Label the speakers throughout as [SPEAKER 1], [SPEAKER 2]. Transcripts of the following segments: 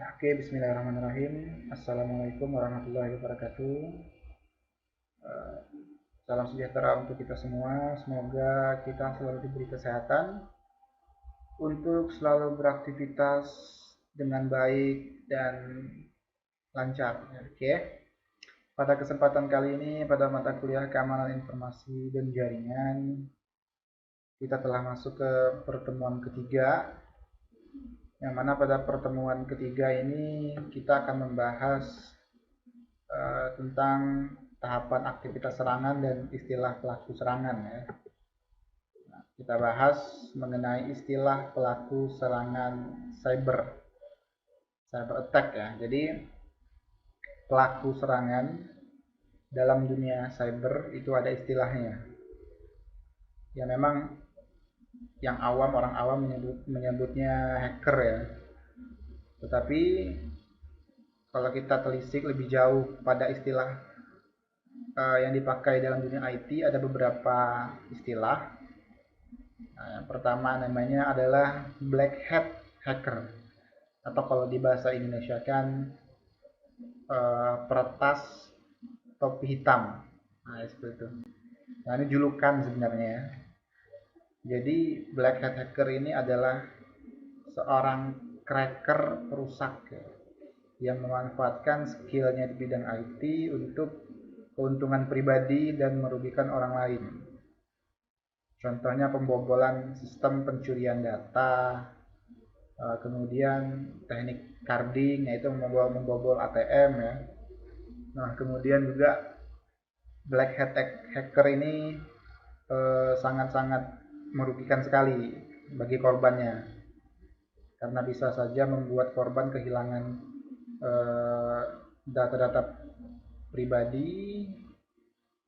[SPEAKER 1] Oke, bismillahirrahmanirrahim. Assalamualaikum warahmatullahi wabarakatuh. Eh, Salam sejahtera untuk kita semua. Semoga kita selalu diberi kesehatan untuk selalu beraktivitas dengan baik dan lancar. Oke. Pada kesempatan kali ini, pada mata kuliah keamanan informasi dan jaringan, kita telah masuk ke pertemuan ketiga, yang mana pada pertemuan ketiga ini kita akan membahas tentang tahapan aktivitas serangan dan istilah pelaku serangan ya. Kita bahas mengenai istilah pelaku serangan cyber attack ya. Jadi pelaku serangan dalam dunia cyber itu ada istilahnya. Ya memang yang awam, orang awam menyebutnya hacker ya. Tetapi kalau kita telisik lebih jauh pada istilah yang dipakai dalam dunia IT, ada beberapa istilah. Nah, yang pertama namanya adalah black hat hacker, atau kalau di bahasa Indonesia kan peretas topi hitam. Nah, seperti itu. Nah, ini julukan sebenarnya. Jadi black hat hacker ini adalah seorang cracker perusak ya, yang memanfaatkan skillnya di bidang IT untuk keuntungan pribadi dan merugikan orang lain. Contohnya pembobolan sistem pencurian data, kemudian teknik carding yaitu membobol ATM ya. Nah, kemudian juga black hat hacker ini sangat-sangat merugikan sekali bagi korbannya, karena bisa saja membuat korban kehilangan data-data pribadi,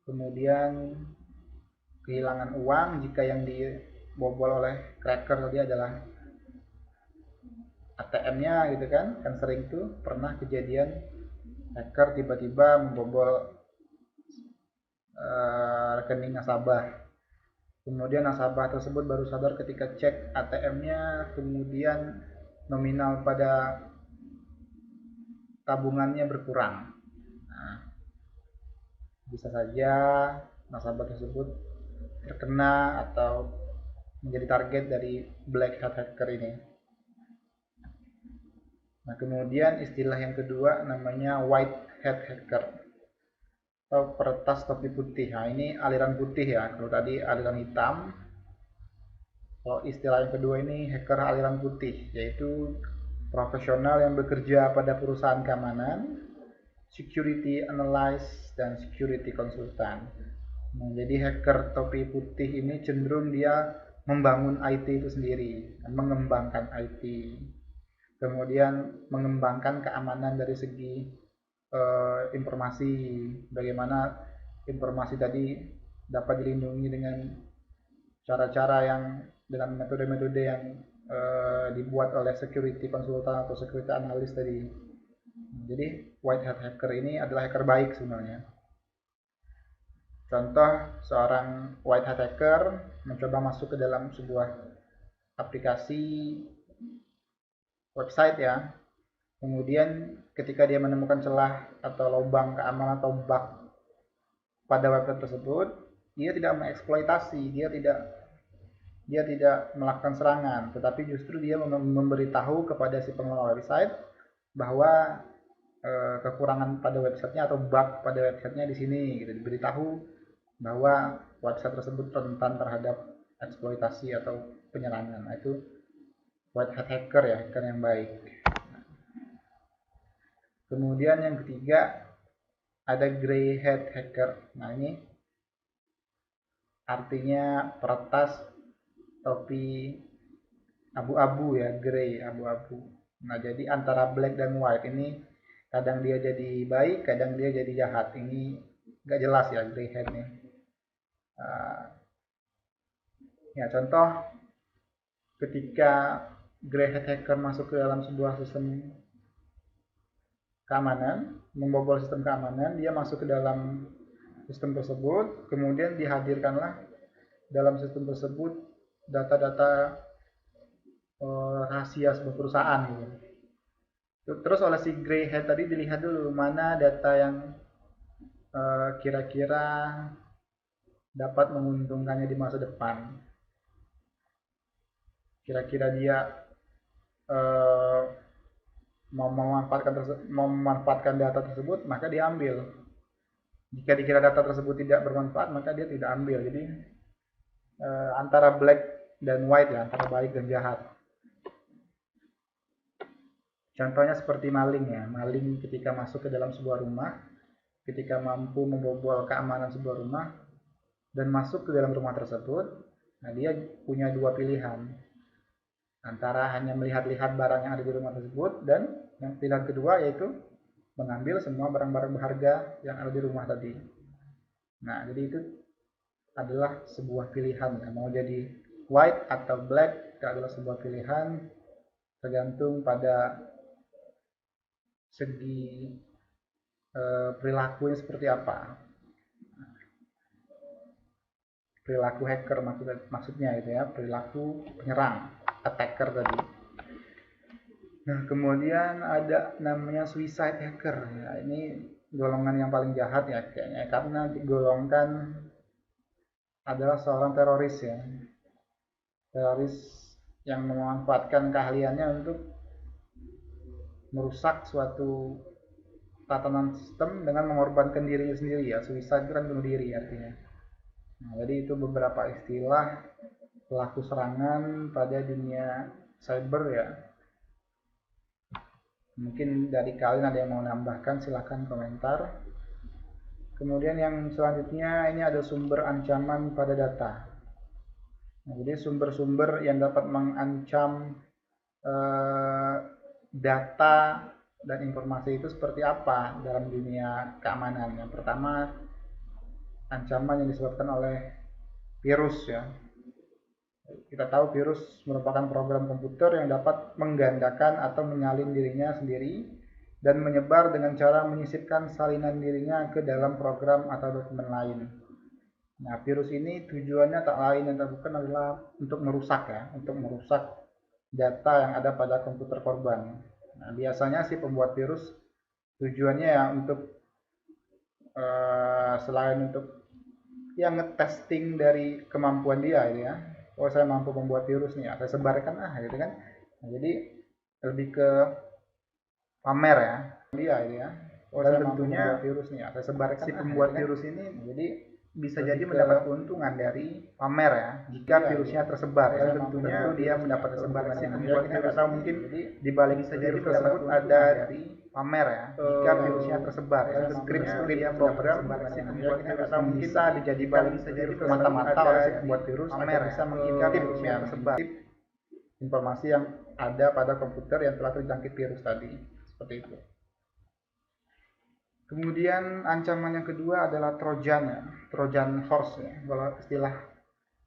[SPEAKER 1] kemudian kehilangan uang jika yang dibobol oleh cracker tadi adalah ATM-nya gitu kan sering tuh pernah kejadian hacker tiba-tiba membobol rekening nasabah. Kemudian nasabah tersebut baru sadar ketika cek ATM-nya, kemudian nominal pada tabungannya berkurang. Nah, bisa saja nasabah tersebut terkena atau menjadi target dari black hat hacker ini. Nah, kemudian istilah yang kedua namanya white hat hacker atau peretas topi putih. Nah, ini aliran putih ya. Kalau tadi aliran hitam, kalau istilah yang kedua ini hacker aliran putih, yaitu profesional yang bekerja pada perusahaan keamanan, security analyst, dan security consultant. Nah, jadi hacker topi putih ini cenderung dia membangun IT itu sendiri, mengembangkan IT, kemudian mengembangkan keamanan dari segi informasi, bagaimana informasi tadi dapat dilindungi dengan cara-cara yang dengan metode-metode yang dibuat oleh security consultant atau security analyst tadi. Jadi white hat hacker ini adalah hacker baik sebenarnya. Contoh, seorang white hat hacker mencoba masuk ke dalam sebuah aplikasi website ya. Kemudian ketika dia menemukan celah atau lubang keamanan atau bug pada website tersebut, dia tidak mengeksploitasi, dia tidak melakukan serangan, tetapi justru dia memberitahu kepada si pengelola website bahwa kekurangan pada websitenya atau bug pada websitenya di sini, gitu. Diberitahu bahwa website tersebut rentan terhadap eksploitasi atau penyerangan. Nah, itu white hat hacker ya, hacker yang baik. Kemudian yang ketiga ada grey hat hacker. Nah, ini artinya peretas topi abu-abu ya, grey, abu-abu. Nah, jadi antara black dan white ini kadang dia jadi baik, kadang dia jadi jahat. Ini nggak jelas ya grey hat nih. Ya, contoh ketika grey hat hacker masuk ke dalam sebuah sistem keamanan, membobol sistem keamanan, dia masuk ke dalam sistem tersebut, kemudian dihadirkanlah dalam sistem tersebut data-data rahasia sebuah perusahaan gitu. Terus oleh si Greyhead tadi dilihat dulu mana data yang kira-kira dapat menguntungkannya di masa depan. Kira-kira dia eh, memanfaatkan data tersebut, maka diambil. Jika dikira data tersebut tidak bermanfaat, maka dia tidak ambil. Jadi antara black dan white ya, antara baik dan jahat. Contohnya seperti maling ya, maling ketika masuk ke dalam sebuah rumah, ketika mampu membobol keamanan sebuah rumah dan masuk ke dalam rumah tersebut, nah dia punya dua pilihan, antara hanya melihat-lihat barang yang ada di rumah tersebut, dan yang pilihan kedua yaitu mengambil semua barang-barang berharga yang ada di rumah tadi. Nah, jadi itu adalah sebuah pilihan ya. Mau jadi white atau black itu adalah sebuah pilihan tergantung pada segi perilakunya seperti apa. Perilaku hacker maksudnya itu ya, perilaku penyerang, attacker tadi. Nah, kemudian ada namanya suicide hacker. Ya, ini golongan yang paling jahat ya kayaknya, karena digolongkan adalah seorang teroris ya. Teroris yang memanfaatkan keahliannya untuk merusak suatu tatanan sistem dengan mengorbankan dirinya sendiri ya. Suicide itu kan bunuh diri artinya. Nah, jadi itu beberapa istilah pelaku serangan pada dunia cyber ya. Mungkin dari kalian ada yang mau nambahkan, silahkan komentar. Kemudian yang selanjutnya ini ada sumber ancaman pada data. Nah, jadi sumber-sumber yang dapat mengancam data dan informasi itu seperti apa dalam dunia keamanan. Yang pertama, ancaman yang disebabkan oleh virus ya. Kita tahu virus merupakan program komputer yang dapat menggandakan atau menyalin dirinya sendiri dan menyebar dengan cara menyisipkan salinan dirinya ke dalam program atau dokumen lain. Nah, virus ini tujuannya tak lain dan tak bukan adalah untuk merusak ya, untuk merusak data yang ada pada komputer korban. Nah, biasanya sih pembuat virus tujuannya ya untuk selain untuk ya ngetesting dari kemampuan dia gitu ya. Oh, saya mampu membuat virus nih, saya sebarkan gitu kan. Nah, jadi lebih ke pamer ya dia gitu ya. Oh, dan saya tentunya mampu virus nih, saya sebarkan si pembuat virus ini. Nah, jadi bisa jadi mendapat keuntungan dari pamer ya jika virusnya tersebar ya. Tentunya dia mendapat keuntungan si pembuat virus atau mungkin di balik bisa jadi tersebut ada dari pamer ya jika virusnya tersebar ya. Skrip-skrip program si pembuat virus atau mungkin bisa dijadikan mata-mata oleh si pembuat virus pamer bisa mengintip ya tersebar informasi yang ada pada komputer yang telah terjangkit virus tadi, seperti itu. Kemudian ancaman yang kedua adalah Trojan ya, Trojan horse ya. Kalau istilah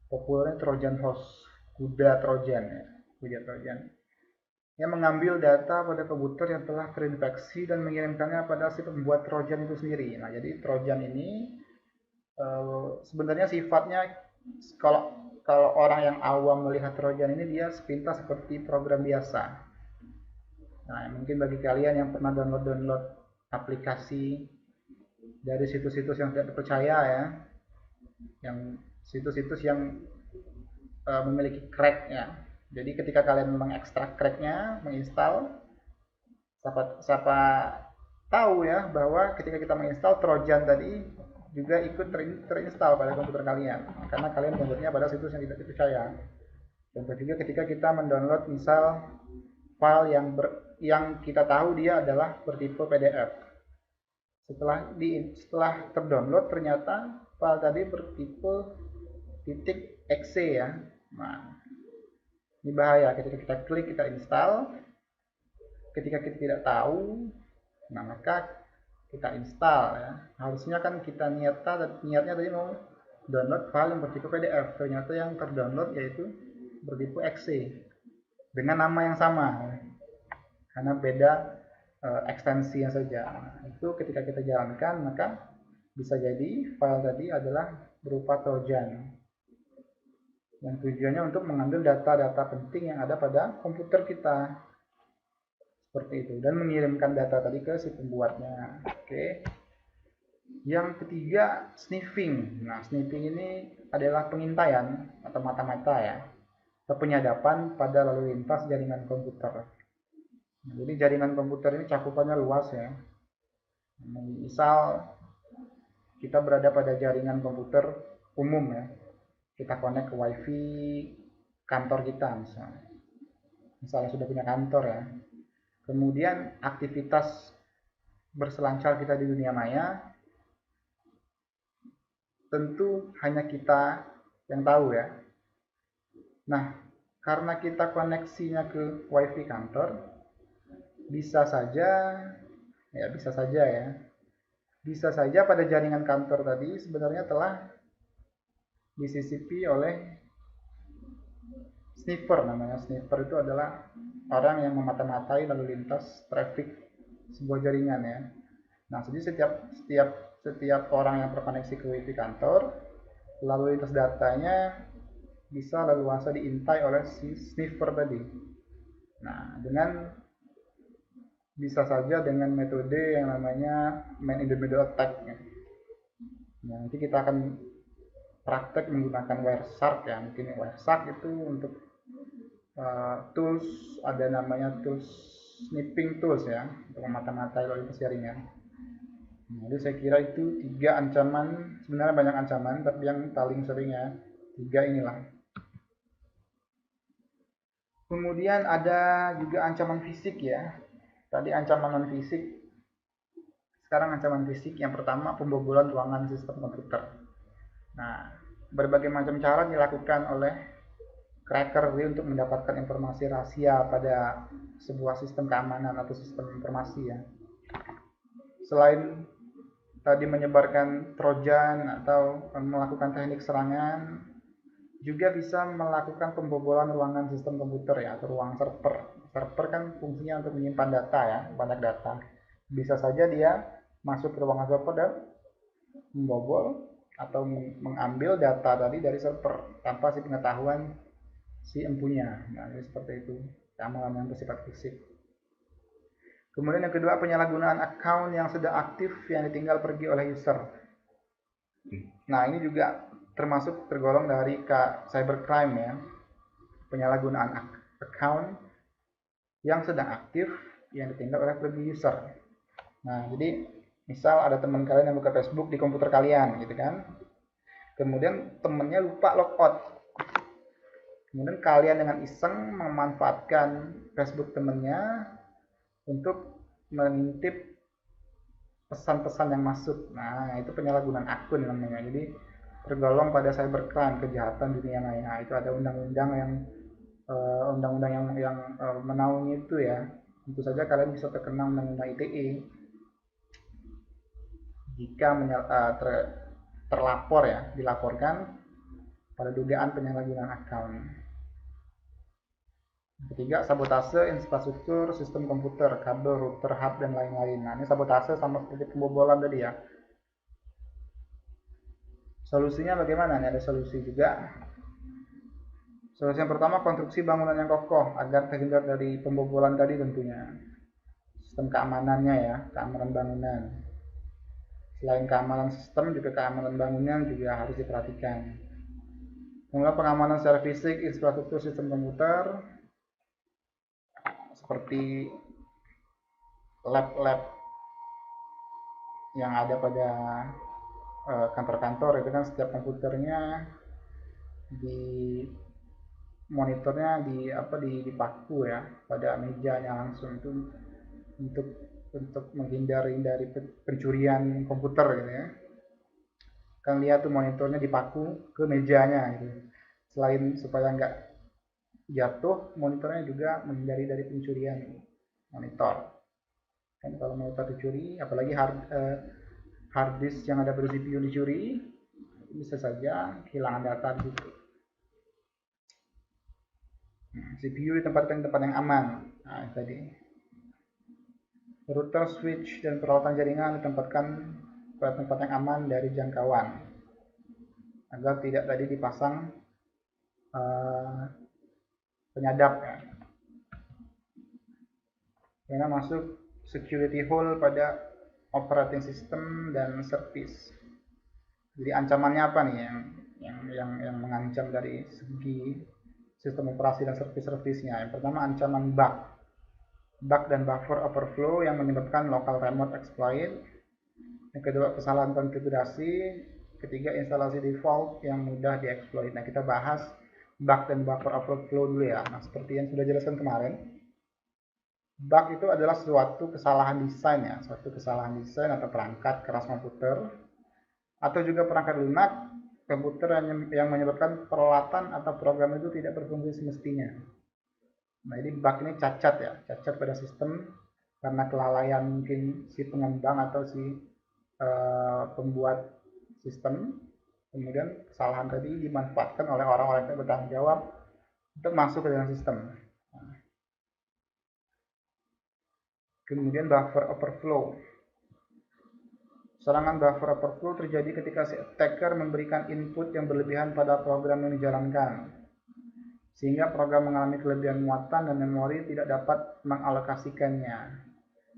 [SPEAKER 1] populernya Trojan horse, kuda Trojan ya, kuda Trojan. Yang mengambil data pada komputer yang telah terinfeksi dan mengirimkannya pada si pembuat Trojan itu sendiri. Nah, jadi Trojan ini sebenarnya sifatnya kalau orang yang awam melihat Trojan ini dia sepintas seperti program biasa. Nah, mungkin bagi kalian yang pernah download aplikasi dari situs-situs yang tidak dipercaya ya, yang situs-situs yang memiliki crack ya. Jadi ketika kalian mengekstrak cracknya, menginstal, siapa tahu ya bahwa ketika kita menginstal Trojan tadi juga ikut terinstall pada komputer kalian, karena kalian downloadnya pada situs yang tidak dipercaya. Contoh juga ketika kita mendownload misal file yang kita tahu dia adalah bertipe PDF. Setelah terdownload ternyata file tadi bertipe .exe ya. Nah, ini bahaya ketika kita klik kita install. Ketika kita tidak tahu, nah maka kita install ya. Harusnya kan kita niatnya tadi mau download file yang bertipe PDF. Ternyata yang terdownload yaitu bertipe .exe dengan nama yang sama. Karena beda ekstensinya saja. Nah, itu ketika kita jalankan maka bisa jadi file tadi adalah berupa Trojan yang tujuannya untuk mengambil data-data penting yang ada pada komputer kita, seperti itu, dan mengirimkan data tadi ke si pembuatnya. Oke. Yang ketiga, sniffing. Nah, sniffing ini adalah pengintaian atau mata-mata ya, atau penyadapan pada lalu lintas jaringan komputer. Nah, jadi jaringan komputer ini cakupannya luas ya. Misal kita berada pada jaringan komputer umum ya, kita connect ke wifi kantor kita misalnya sudah punya kantor ya. Kemudian aktivitas berselancar kita di dunia maya tentu hanya kita yang tahu ya. Nah, karena kita koneksinya ke wifi kantor, bisa saja bisa saja pada jaringan kantor tadi sebenarnya telah disisipi oleh sniffer. Namanya sniffer itu adalah orang yang memata-matai lalu lintas traffic sebuah jaringan ya. Nah, jadi setiap orang yang terkoneksi ke wifi kantor, lalu lintas datanya bisa leluasa diintai oleh si sniffer tadi. Nah, bisa saja dengan metode yang namanya man in the middle attack. Nah, nanti kita akan praktek menggunakan Wireshark ya. Mungkin Wireshark itu untuk tools, ada namanya tools sniffing tools ya, untuk memata-matai lalu lintas jaringan. Jadi saya kira itu 3 ancaman, sebenarnya banyak ancaman, tapi yang paling sering ya 3 inilah. Kemudian ada juga ancaman fisik ya. Tadi ancaman non fisik, sekarang ancaman fisik. Yang pertama, pembobolan ruangan sistem komputer. Nah, berbagai macam cara dilakukan oleh cracker untuk mendapatkan informasi rahasia pada sebuah sistem keamanan atau sistem informasi ya. Selain tadi menyebarkan trojan atau melakukan teknik serangan, juga bisa melakukan pembobolan ruangan sistem komputer ya, atau ruang server. Server kan fungsinya untuk menyimpan data ya, banyak data. Bisa saja dia masuk ke ruangan server dan membobol atau mengambil data tadi dari server tanpa si pengetahuan si empunya. Nah, ini seperti itu, keamanan yang bersifat fisik. Kemudian yang kedua, penyalahgunaan account yang sudah aktif yang ditinggal pergi oleh user. Nah, ini juga termasuk tergolong dari cybercrime ya, penyalahgunaan account yang sedang aktif yang ditinggal oleh pergi user. Nah, jadi misal ada teman kalian yang buka Facebook di komputer kalian gitu kan, kemudian temennya lupa logout, kemudian kalian dengan iseng memanfaatkan Facebook temennya untuk mengintip pesan-pesan yang masuk. Nah, itu penyalahgunaan akun namanya. Jadi tergolong pada cybercrime, kejahatan dunia maya. Itu ada undang-undang yang menaungi itu ya. Tentu saja kalian bisa terkena undang-undang ITE jika terlapor ya, dilaporkan pada dugaan penyalahgunaan akun. Ketiga, sabotase infrastruktur sistem komputer, kabel, router, hub, dan lain-lain. Nah, ini sabotase sama seperti pembobolan tadi ya. Solusinya bagaimana? Ini ada solusi juga. Solusi yang pertama, konstruksi bangunan yang kokoh agar terhindar dari pembobolan tadi tentunya. Sistem keamanannya ya, keamanan bangunan. Selain keamanan sistem, juga keamanan bangunan juga harus diperhatikan. Kemudian pengamanan secara fisik infrastruktur sistem komputer, seperti lab-lab yang ada pada kantor-kantor itu kan setiap komputernya di monitornya dipaku ya pada mejanya langsung, itu untuk menghindari dari pencurian komputer gitu ya. Kan lihat tuh monitornya dipaku ke mejanya gitu. Selain supaya nggak jatuh, monitornya juga menghindari dari pencurian monitor. Kan kalau monitor dicuri, apalagi hard disk yang ada pada CPU dicuri, bisa saja kehilangan data di situ. CPU ditempatkan di tempat yang aman. Nah, tadi router, switch, dan peralatan jaringan ditempatkan pada tempat yang aman dari jangkauan agar tidak tadi dipasang penyadap ya. karena masuk security hole pada operating system dan service. Jadi ancamannya apa nih yang mengancam dari segi sistem operasi dan service-service-nya? Yang pertama ancaman bug dan buffer overflow yang menyebabkan local remote exploit. Yang kedua kesalahan konfigurasi. Ketiga instalasi default yang mudah dieksploit. Nah kita bahas bug dan buffer overflow dulu ya. Nah seperti yang sudah jelaskan kemarin, bug itu adalah suatu kesalahan desain ya, suatu kesalahan desain atau perangkat keras komputer atau juga perangkat lunak komputer yang menyebabkan peralatan atau program itu tidak berfungsi semestinya. Nah, ini bug ini cacat ya, cacat pada sistem karena kelalaian mungkin si pengembang atau si pembuat sistem. Kemudian kesalahan tadi dimanfaatkan oleh orang-orang yang bertanggung jawab untuk masuk ke dalam sistem. Kemudian buffer overflow. Serangan buffer overflow terjadi ketika si attacker memberikan input yang berlebihan pada program yang dijalankan, sehingga program mengalami kelebihan muatan dan memori tidak dapat mengalokasikannya.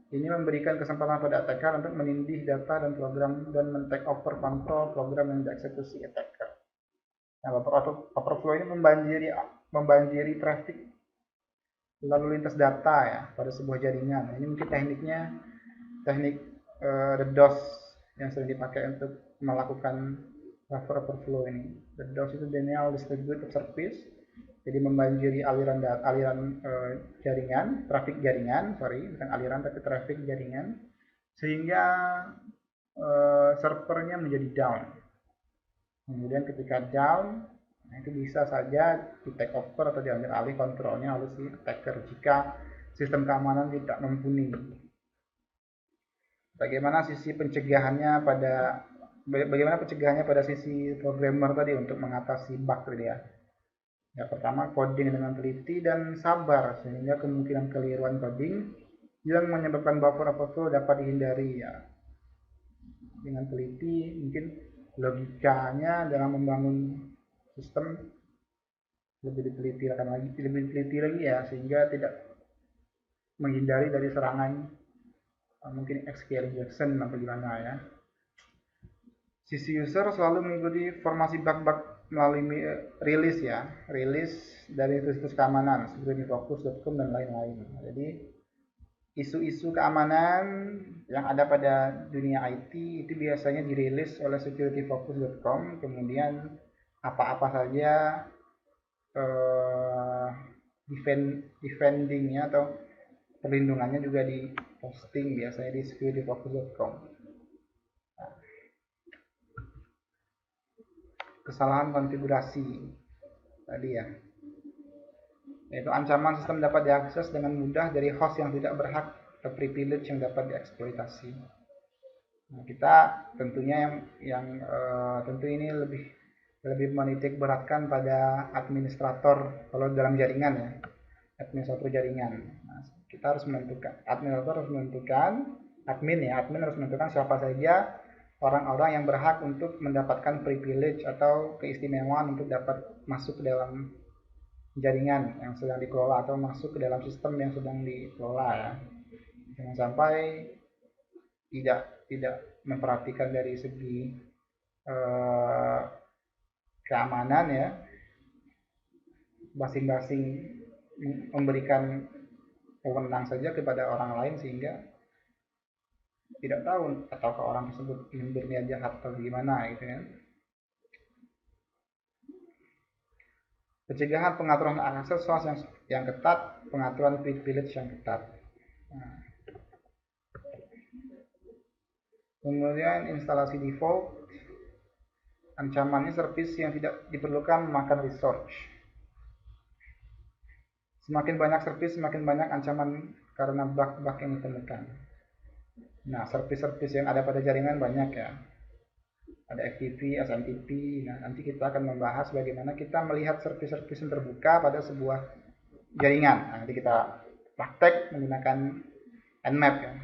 [SPEAKER 1] Ini memberikan kesempatan pada attacker untuk menindih data dan program dan men-take over kontrol program yang dieksekusi attacker. Nah, buffer overflow ini membanjiri traffic lalu lintas data ya pada sebuah jaringan. Ini mungkin teknik DDoS yang sering dipakai untuk melakukan buffer overflow ini. DDoS itu denial distributed service, jadi membanjiri aliran jaringan, traffic jaringan, bukan aliran tapi traffic jaringan, sehingga servernya menjadi down. Kemudian ketika down, nah itu bisa saja di take over atau diambil alih kontrolnya oleh si attacker jika sistem keamanan tidak mumpuni. Bagaimana pencegahannya pada sisi programmer tadi untuk mengatasi bug tadi ya. Yang pertama, coding dengan teliti dan sabar sehingga kemungkinan keliruan coding yang menyebabkan buffer overflow dapat dihindari ya. Dengan teliti mungkin logikanya dalam membangun sistem lebih diteliti lagi ya, sehingga tidak menghindari dari serangan mungkin SQL injection atau gimana ya. Sisi user selalu mengikuti informasi bug-bug melalui rilis dari situs keamanan seperti focus.com dan lain-lain. Jadi isu-isu keamanan yang ada pada dunia IT itu biasanya dirilis oleh securityfocus.com, kemudian apa-apa saja defendingnya atau perlindungannya juga diposting biasanya di securityfocus.com. Kesalahan konfigurasi tadi ya, yaitu ancaman sistem dapat diakses dengan mudah dari host yang tidak berhak atau privilege yang dapat dieksploitasi. Nah, kita tentunya tentu ini lebih menitik beratkan pada administrator kalau dalam jaringan ya, administrator jaringan. Nah, kita harus menentukan, admin harus menentukan siapa saja orang-orang yang berhak untuk mendapatkan privilege atau keistimewaan untuk dapat masuk ke dalam jaringan yang sedang dikelola atau masuk ke dalam sistem yang sedang dikelola ya. Jangan sampai tidak memperhatikan dari segi keamanan ya, masing-masing memberikan wewenang saja kepada orang lain sehingga tidak tahu ataukah orang tersebut ingin berniat jahat atau gimana gitu ya. Pencegahan pengaturan akses yang ketat, pengaturan privilege yang ketat. Nah, kemudian instalasi default, ancamannya service yang tidak diperlukan memakan resource. Semakin banyak service, semakin banyak ancaman karena bug-bug yang ditemukan. Nah, service-service yang ada pada jaringan banyak ya. Ada FTP, SMTP. Nah, nanti kita akan membahas bagaimana kita melihat service-service yang terbuka pada sebuah jaringan. Nah, nanti kita praktek menggunakan Nmap ya.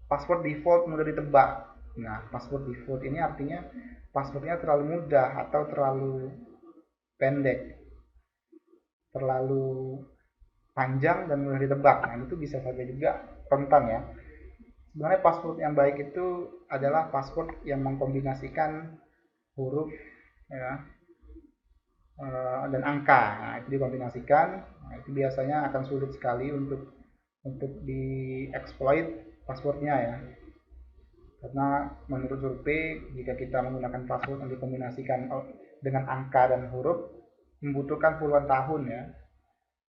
[SPEAKER 1] Password default mudah ditebak. Nah, password default ini artinya passwordnya terlalu mudah atau terlalu pendek, terlalu panjang dan mudah ditebak. Nah, itu bisa saja juga rentan ya. Sebenarnya password yang baik itu adalah password yang mengkombinasikan huruf ya, dan angka. Nah, itu dikombinasikan. Nah, itu biasanya akan sulit sekali untuk dieksploit passwordnya ya. Karena menurut survei, jika kita menggunakan password yang dikombinasikan dengan angka dan huruf, membutuhkan puluhan tahun ya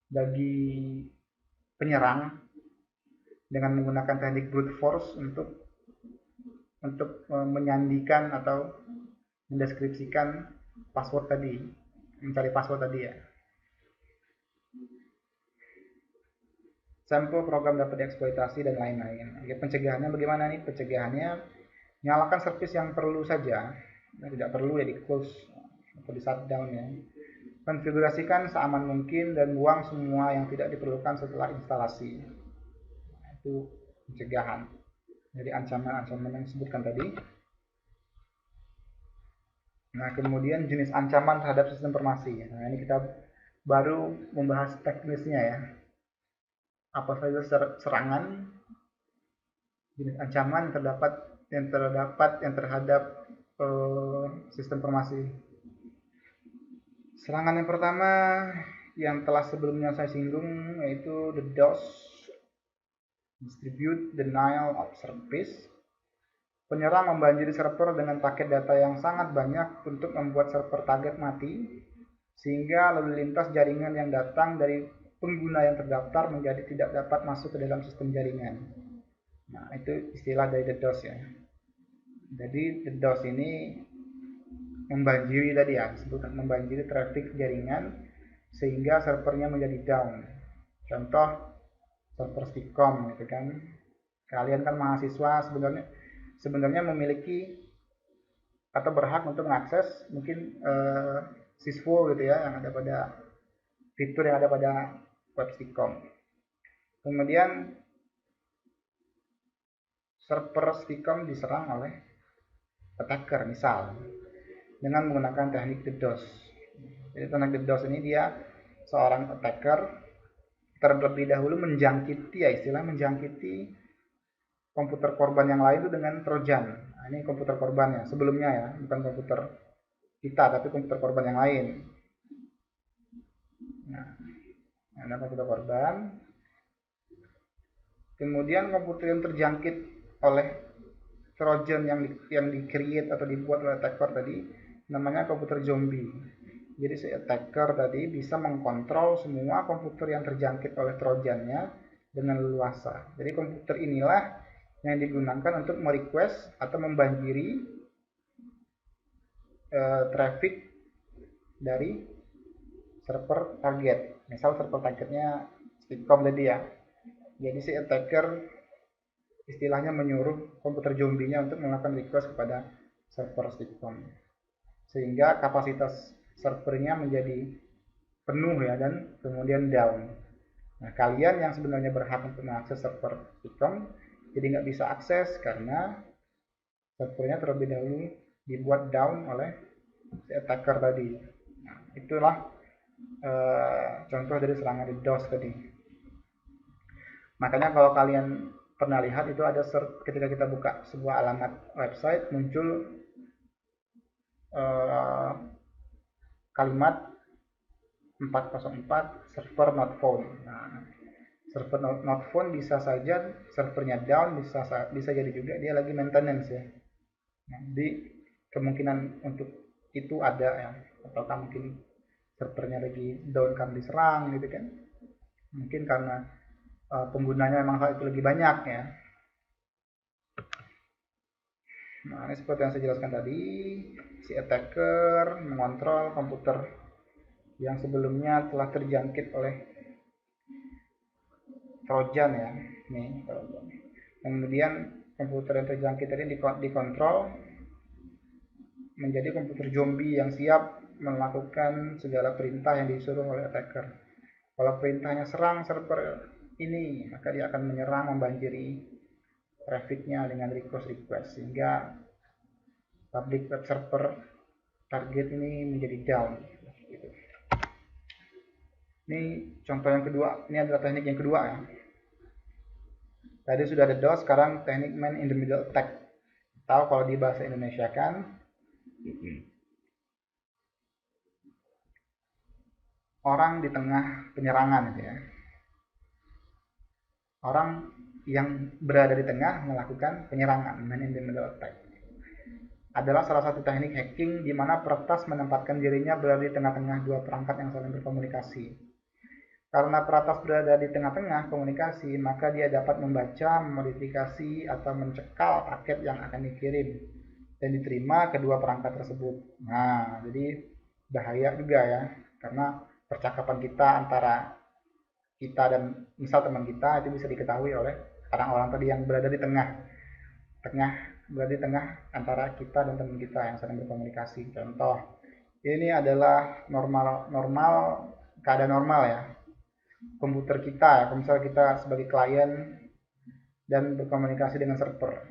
[SPEAKER 1] bagi penyerang dengan menggunakan teknik brute force untuk menyandikan atau mendeskripsikan password tadi, mencari password tadi ya. Sampel program dapat dieksploitasi dan lain-lain. Ya, pencegahannya bagaimana nih? Pencegahannya nyalakan service yang perlu saja, yang tidak perlu ya di close atau di shutdown ya. Konfigurasikan seaman mungkin dan buang semua yang tidak diperlukan setelah instalasi. Itu pencegahan dari ancaman-ancaman yang disebutkan tadi. Nah, kemudian jenis ancaman terhadap sistem informasi. Nah, ini kita baru membahas teknisnya ya. Apa saja serangan, jenis ancaman yang terhadap sistem informasi. Serangan yang pertama yang telah sebelumnya saya singgung yaitu the DOS, Distribute Denial of Service. Penyerang membanjiri server dengan paket data yang sangat banyak untuk membuat server target mati, sehingga lalu lintas jaringan yang datang dari pengguna yang terdaftar menjadi tidak dapat masuk ke dalam sistem jaringan. Nah, itu istilah dari DDoS ya. Jadi DDoS ini membanjiri tadi ya, disebutkan membanjiri traffic jaringan sehingga servernya menjadi down. Contoh server Stikom gitu kan. Kalian kan mahasiswa sebenarnya memiliki atau berhak untuk mengakses mungkin siswo gitu ya, yang ada pada fitur yang ada pada web Stikom. Kemudian server Stikom diserang oleh attacker misal dengan menggunakan teknik DDoS. Jadi teknik DDoS ini dia seorang attacker terlebih dahulu menjangkiti ya, istilah menjangkiti komputer korban yang lain itu dengan trojan. Nah, ini komputer korbannya sebelumnya ya, bukan komputer kita tapi komputer korban yang lain. Nah, ada komputer korban. Kemudian komputer yang terjangkit oleh trojan yang di-create atau dibuat oleh attacker tadi namanya komputer zombie. Jadi si attacker tadi bisa mengkontrol semua komputer yang terjangkit oleh trojannya dengan leluasa. Jadi komputer inilah yang digunakan untuk merequest atau membanjiri traffic dari server target. Misal server targetnya Stikom tadi ya. Jadi si attacker istilahnya menyuruh komputer zombinya untuk melakukan request kepada server Stikom. Sehingga kapasitas servernya menjadi penuh ya dan kemudian down. Nah, kalian yang sebenarnya berhak untuk mengakses server Stikom jadi nggak bisa akses karena servernya terlebih dahulu dibuat down oleh si attacker tadi. Nah, itulah contoh dari serangan DDoS tadi. Makanya kalau kalian pernah lihat itu ada ketika kita buka sebuah alamat website muncul kalimat 404 server not found. Nah, server not found bisa saja servernya down, bisa jadi juga dia lagi maintenance ya. Nah, jadi kemungkinan untuk itu ada ya, ataukah mungkin servernya lagi down karena diserang gitu kan, mungkin karena penggunanya memang saat itu lebih banyak ya. Nah, ini seperti yang saya jelaskan tadi, si attacker mengontrol komputer yang sebelumnya telah terjangkit oleh trojan ya, nih trojan. Kemudian komputer yang terjangkit tadi dikontrol menjadi komputer zombie yang siap melakukan segala perintah yang disuruh oleh attacker. Kalau perintahnya serang server ini, maka dia akan menyerang membanjiri trafficnya dengan request sehingga public web server target ini menjadi down. Ini contoh yang kedua, ini adalah teknik yang kedua ya. Tadi sudah ada DOS, sekarang teknik man in the middle attack. Tahu kalau di bahasa Indonesia kan orang di tengah penyerangan gitu ya. Orang yang berada di tengah melakukan penyerangan, man in the middle attack. Adalah salah satu teknik hacking di mana peretas menempatkan dirinya berada di tengah-tengah dua perangkat yang saling berkomunikasi. Karena peretas berada di tengah-tengah komunikasi, maka dia dapat membaca, memodifikasi, atau mencekal paket yang akan dikirim dan diterima kedua perangkat tersebut. Nah, jadi bahaya juga ya, karena percakapan kita antara kita dan misal teman kita itu bisa diketahui oleh orang-orang tadi yang berada di tengah berada di tengah antara kita dan teman kita yang sedang berkomunikasi. Contoh, ini adalah normal keadaan normal ya, komputer kita ya, misal kita sebagai klien dan berkomunikasi dengan server,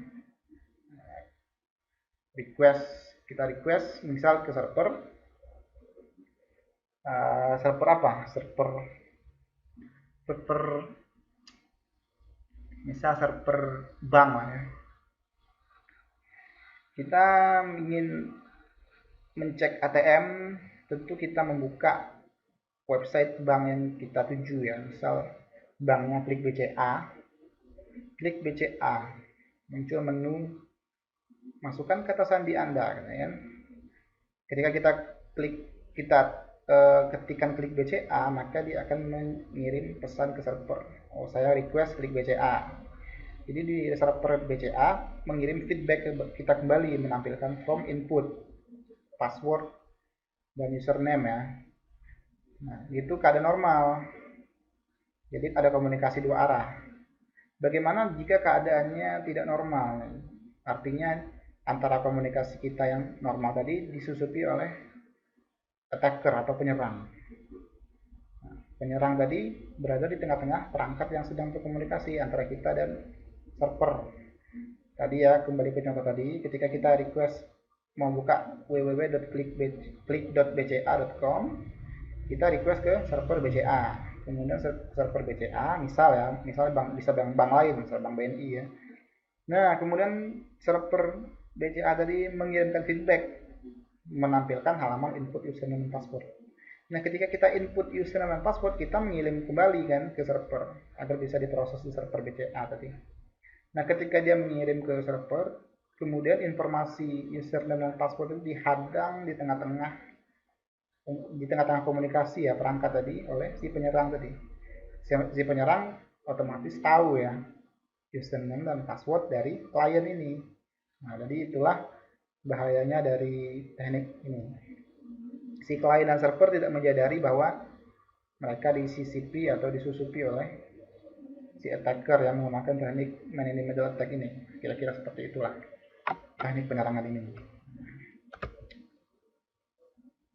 [SPEAKER 1] request misal ke server, server apa, server misal server bank lah ya, kita ingin mencek ATM, tentu kita membuka website bank yang kita tuju ya, misal banknya klik BCA, muncul menu masukkan kata sandi Anda kan. Ketika kita klik ketikkan klik BCA, maka dia akan mengirim pesan ke server. Oh, saya request klik BCA. Jadi di server BCA mengirim feedback ke kita kembali, menampilkan form input, password, dan username ya. Nah, itu keadaan normal. Jadi ada komunikasi dua arah. Bagaimana jika keadaannya tidak normal? Artinya antara komunikasi kita yang normal tadi disusupi oleh attacker atau penyerang. Nah, penyerang tadi berada di tengah-tengah perangkat yang sedang berkomunikasi antara kita dan server. Tadi ya, kembali ke contoh tadi, ketika kita request mau buka www.klik.bca.com, kita request ke server BCA. Kemudian server BCA, misal bank, bisa bank lain, misal bank BNI ya. Nah, kemudian server BCA tadi mengirimkan feedback, menampilkan halaman input username dan password. Nah, ketika kita input username dan password, kita mengirim kembali kan ke server agar bisa diproses di server BCA tadi. Nah, ketika dia mengirim ke server, kemudian informasi username dan password itu dihadang di tengah-tengah komunikasi ya perangkat tadi oleh si penyerang tadi. Si penyerang otomatis tahu ya username dan password dari klien ini. Nah, jadi itulah bahayanya dari teknik ini. Si klien dan server tidak menyadari bahwa mereka disisipi atau disusupi oleh si attacker yang menggunakan teknik man in the middle attack ini. Kira-kira seperti itulah teknik penyerangan ini.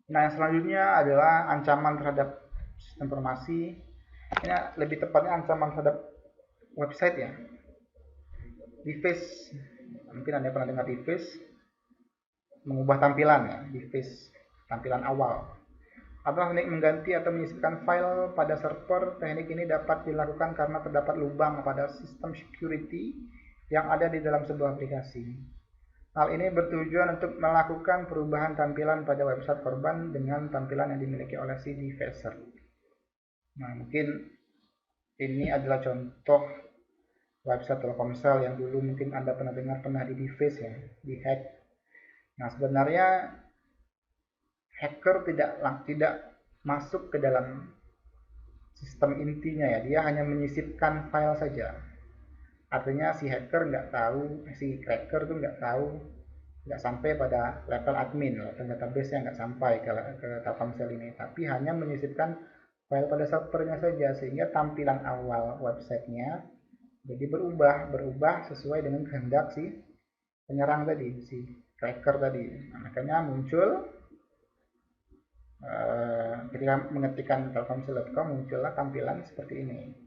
[SPEAKER 1] Nah, yang selanjutnya adalah ancaman terhadap sistem informasi. Ini lebih tepatnya ancaman terhadap website ya. Deface, mungkin Anda pernah dengar deface, mengubah tampilan ya, deface, tampilan awal. Atau teknik mengganti atau menyisipkan file pada server. Teknik ini dapat dilakukan karena terdapat lubang pada sistem security yang ada di dalam sebuah aplikasi. Hal ini bertujuan untuk melakukan perubahan tampilan pada website korban dengan tampilan yang dimiliki oleh si defacer. Nah, mungkin ini adalah contoh website Telkomsel yang dulu mungkin Anda pernah dengar pernah di deface ya, di hack. Nah, sebenarnya hacker tidak masuk ke dalam sistem intinya ya, dia hanya menyisipkan file saja. Artinya si hacker nggak tahu, si cracker tuh nggak sampai pada level admin, level database yang nggak sampai ke Telkomsel ini, tapi hanya menyisipkan file pada servernya saja, sehingga tampilan awal websitenya jadi berubah sesuai dengan kehendak si penyerang tadi, si cracker tadi. Nah, makanya muncul ketika mengetikkan telkomsel.com muncullah tampilan seperti ini.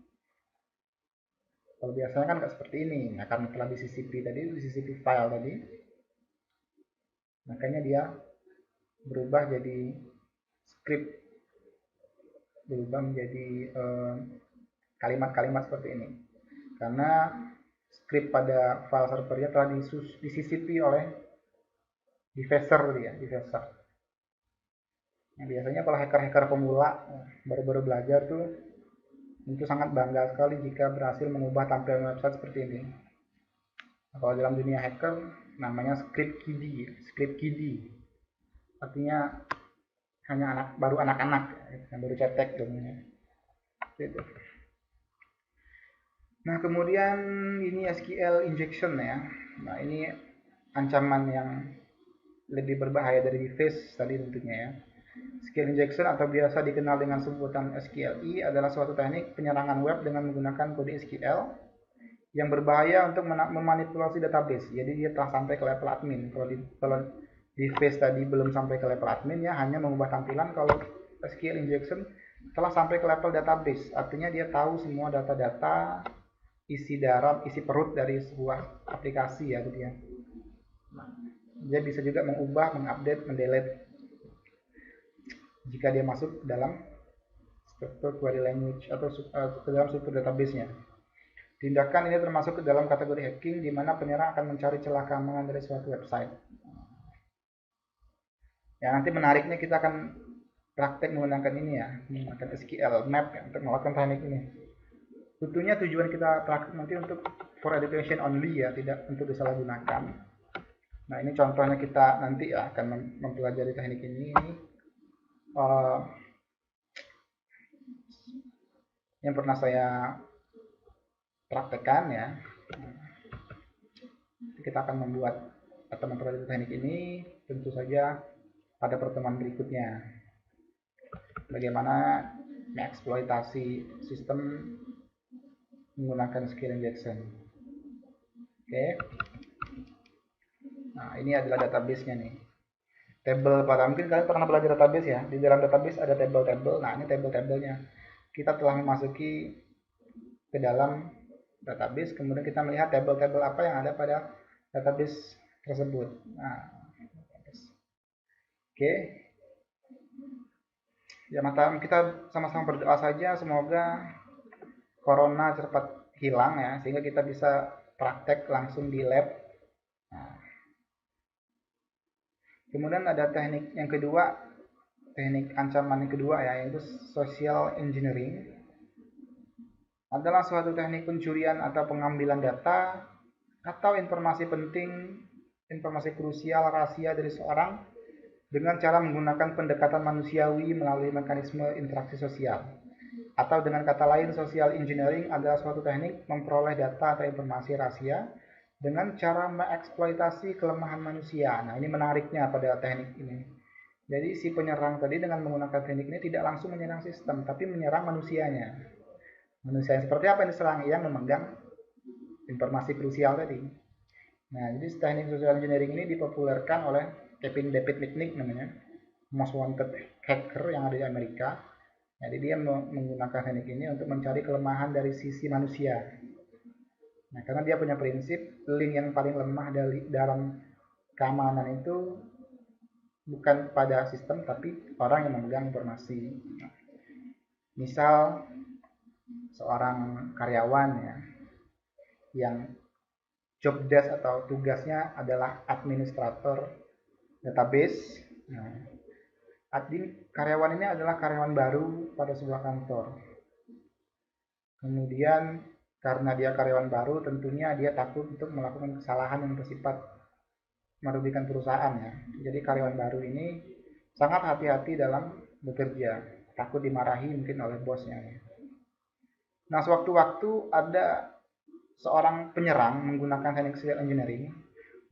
[SPEAKER 1] Kalau biasanya kan nggak seperti ini. Nah, karena telah disisipi file tadi, makanya dia berubah jadi script berubah menjadi kalimat-kalimat seperti ini. Karena script pada file servernya telah disisipi oleh defacer dia, defacer. Nah, biasanya kalau hacker-hacker pemula baru-baru belajar tuh tentu sangat bangga sekali jika berhasil mengubah tampilan website seperti ini. Nah, kalau dalam dunia hacker namanya script kiddie, script kiddie. Artinya hanya baru anak-anak yang baru cetek namanya. Gitu. Nah, kemudian ini SQL injection ya. Nah, ini ancaman yang lebih berbahaya dari deface tadi tentunya ya. SQL injection atau biasa dikenal dengan sebutan SQLI adalah suatu teknik penyerangan web dengan menggunakan kode SQL yang berbahaya untuk memanipulasi database. Jadi dia telah sampai ke level admin. Kalau di phase tadi belum sampai ke level admin ya, hanya mengubah tampilan. Kalau SQL injection telah sampai ke level database. Artinya dia tahu semua data-data isi dalam, isi perut dari sebuah aplikasi ya gitu ya. Nah, dia bisa juga mengubah, mengupdate, mendelete jika dia masuk dalam struktur query language atau ke dalam struktur database-nya. Tindakan ini termasuk ke dalam kategori hacking di mana penyerang akan mencari celah keamanan dari suatu website. Ya, nanti menariknya kita akan praktek menggunakan ini ya, menggunakan SQL map ya, untuk melakukan teknik ini. Tentunya tujuan kita praktek nanti untuk for education only ya, tidak untuk disalahgunakan. Nah, ini contohnya kita nanti ya akan mempelajari teknik ini. Yang pernah saya praktekkan ya. Kita akan membuat atau mempelajari teknik ini tentu saja pada pertemuan berikutnya. Bagaimana mengeksploitasi sistem menggunakan skill injection. Oke. Nah, ini adalah database-nya nih. Table pada mungkin kalian pernah belajar database ya. Di dalam database ada table-table. Nah, ini table-tablenya. Kita telah memasuki ke dalam database, kemudian kita melihat table-table apa yang ada pada database tersebut. Nah, oke. Ya, mata kita sama-sama berdoa saja semoga corona cepat hilang ya, sehingga kita bisa praktek langsung di lab. Nah, kemudian ada teknik yang kedua, teknik ancaman yang kedua ya, yaitu social engineering. Adalah suatu teknik pencurian atau pengambilan data atau informasi penting, informasi krusial, rahasia dari seorang dengan cara menggunakan pendekatan manusiawi melalui mekanisme interaksi sosial. Atau dengan kata lain, social engineering adalah suatu teknik memperoleh data atau informasi rahasia dengan cara mengeksploitasi kelemahan manusia. Nah, ini menariknya pada teknik ini. Jadi si penyerang tadi dengan menggunakan teknik ini tidak langsung menyerang sistem, tapi menyerang manusianya. Manusia yang seperti apa yang diserang? Yang memegang informasi krusial tadi. Nah, jadi teknik social engineering ini dipopulerkan oleh Kevin David Mitnick namanya, most wanted hacker yang ada di Amerika. Jadi dia menggunakan teknik ini untuk mencari kelemahan dari sisi manusia. Nah, karena dia punya prinsip link yang paling lemah dalam keamanan itu bukan pada sistem tapi orang yang memegang informasi. Misal seorang karyawan ya yang job desk atau tugasnya adalah administrator database. Nah, karyawan ini adalah karyawan baru pada sebuah kantor. Kemudian karena dia karyawan baru, tentunya dia takut untuk melakukan kesalahan yang bersifat merugikan perusahaan ya. Jadi karyawan baru ini sangat hati-hati dalam bekerja, takut dimarahi mungkin oleh bosnya. Nah, sewaktu-waktu ada seorang penyerang menggunakan teknik social engineering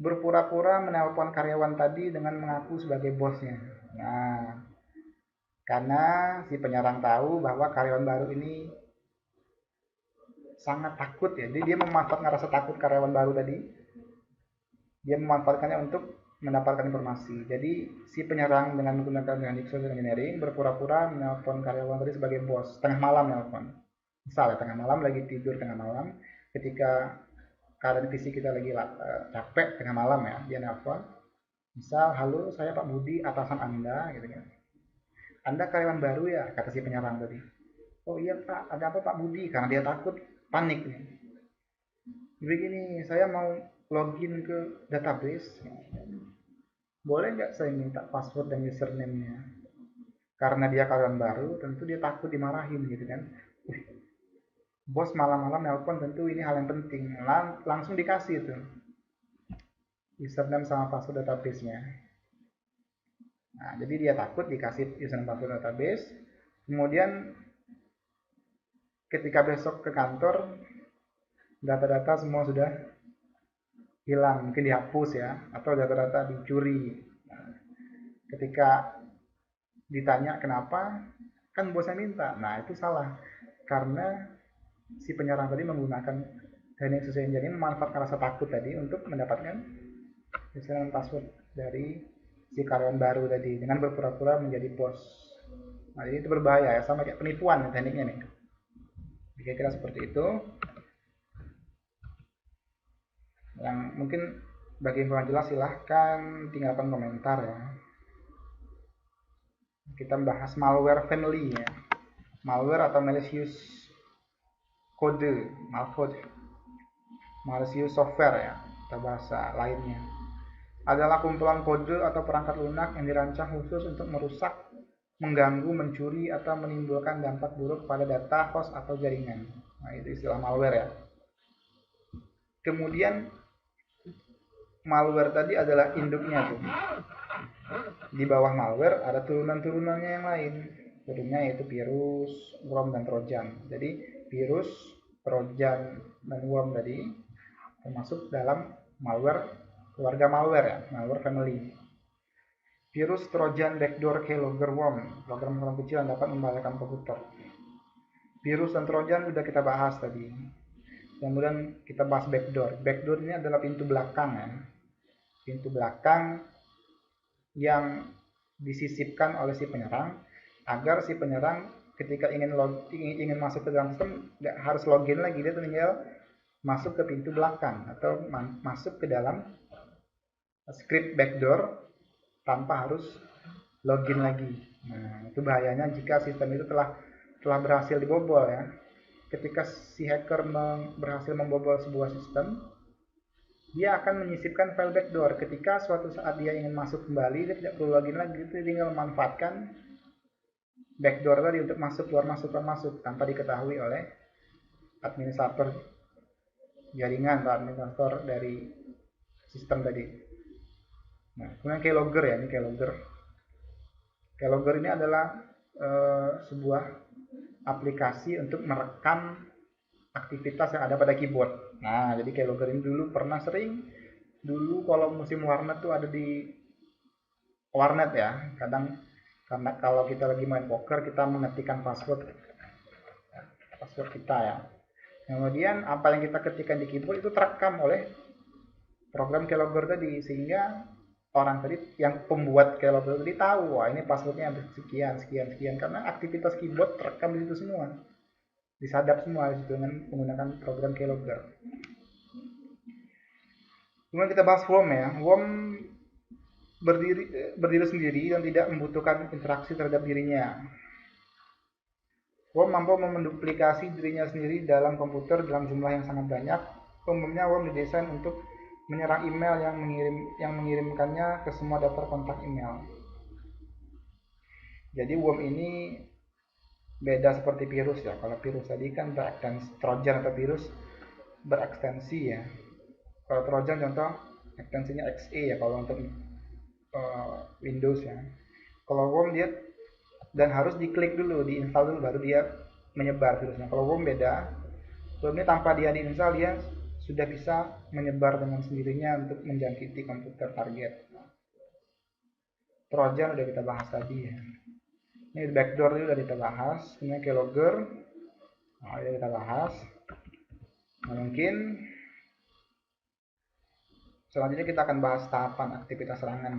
[SPEAKER 1] berpura-pura menelpon karyawan tadi dengan mengaku sebagai bosnya. Nah, karena si penyerang tahu bahwa karyawan baru ini sangat takut ya, jadi dia memanfaatkan rasa takut karyawan baru tadi, dia memanfaatkannya untuk mendapatkan informasi. Jadi si penyerang dengan menggunakan teknik social engineering berpura-pura menelpon karyawan tadi sebagai bos, tengah malam nelpon. Misalnya tengah malam lagi tidur tengah malam, ketika keadaan fisik kita lagi capek tengah malam ya, dia nelpon. Misal, halo saya Pak Budi, atasan Anda gitu kan. Anda karyawan baru ya, kata si penyerang tadi. Oh iya Pak, ada apa Pak Budi? Karena dia takut, panik nih. Begini, saya mau login ke database. Boleh nggak saya minta password dan username-nya? Karena dia karyawan baru, tentu dia takut dimarahin gitu kan. Bos malam-malam nelpon, tentu ini hal yang penting. Langsung dikasih itu username sama password database-nya. Nah, jadi dia takut dikasih username password database. Kemudian ketika besok ke kantor, data-data semua sudah hilang, mungkin dihapus ya, atau data-data dicuri. Nah, ketika ditanya kenapa, kan bosnya minta. Nah, itu salah. Karena si penyerang tadi menggunakan teknik social engineering, memanfaatkan rasa takut tadi untuk mendapatkan username password dari si karyawan baru tadi dengan berpura-pura menjadi bos. Nah, jadi itu berbahaya ya, sama kayak penipuan ya, tekniknya nih. Kira-kira seperti itu. Yang mungkin bagi yang kurang jelas silahkan tinggalkan komentar ya. Kita bahas malware family ya. Malware atau malicious malicious software ya, atau bahasa lainnya. Adalah kumpulan kode atau perangkat lunak yang dirancang khusus untuk merusak, mengganggu, mencuri, atau menimbulkan dampak buruk pada data, host, atau jaringan. Nah, itu istilah malware ya. Kemudian malware tadi adalah induknya tuh. Di bawah malware ada turunan-turunannya yang lain. Turunannya yaitu virus, worm, dan trojan. Jadi virus, trojan, dan worm tadi termasuk dalam malware, keluarga malware ya, malware family. Virus, trojan, backdoor, keylogger, worm, program-program kecil yang dapat membahayakan komputer. Virus dan trojan sudah kita bahas tadi. Kemudian kita bahas backdoor. Backdoor ini adalah pintu belakang ya. Pintu belakang yang disisipkan oleh si penyerang agar si penyerang ketika ingin masuk ke dalam sistem nggak harus login lagi, dia tinggal masuk ke pintu belakang atau masuk ke dalam script backdoor tanpa harus login lagi. Nah, itu bahayanya jika sistem itu telah berhasil dibobol ya. Ketika si hacker berhasil membobol sebuah sistem, dia akan menyisipkan file backdoor. Ketika suatu saat dia ingin masuk kembali, dia tidak perlu login lagi, dia tinggal memanfaatkan backdoor tadi untuk masuk keluar masuk tanpa diketahui oleh administrator jaringan atau administrator dari sistem tadi. Nah, kemudian keylogger ya, ini keylogger. Keylogger ini adalah sebuah aplikasi untuk merekam aktivitas yang ada pada keyboard. Nah, jadi keylogger ini dulu kalau musim warnet tuh ada di warnet ya. Kadang karena kalau kita lagi main poker kita mengetikkan password kita ya. Kemudian apa yang kita ketikkan di keyboard itu terekam oleh program keylogger tadi, sehingga orang tadi yang pembuat keylogger tadi tahu, wah ini passwordnya sekian karena aktivitas keyboard terekam di situ semua, disadap semua dengan menggunakan program keylogger. Kemudian kita bahas worm ya. Worm berdiri sendiri dan tidak membutuhkan interaksi terhadap dirinya. Worm mampu menduplikasi dirinya sendiri dalam komputer dalam jumlah yang sangat banyak. Umumnya worm didesain untuk menyerang email yang mengirimkannya ke semua daftar kontak email. Jadi worm ini beda seperti virus ya. Kalau virus tadi kan berekstensi, trojan atau virus berekstensi ya. Kalau trojan contoh ekstensinya XE ya kalau untuk Windows ya. Kalau worm dia dan harus diklik dulu, diinstal dulu baru dia menyebar virusnya. Kalau worm beda, worm ini tanpa dia diinstal dia sudah bisa menyebar dengan sendirinya untuk menjangkiti komputer target. Trojan udah kita bahas tadi ya. Ini backdoor itu udah kita bahas. Ini keylogger, nah, udah kita bahas. Nah, mungkin selanjutnya kita akan bahas tahapan aktivitas serangan.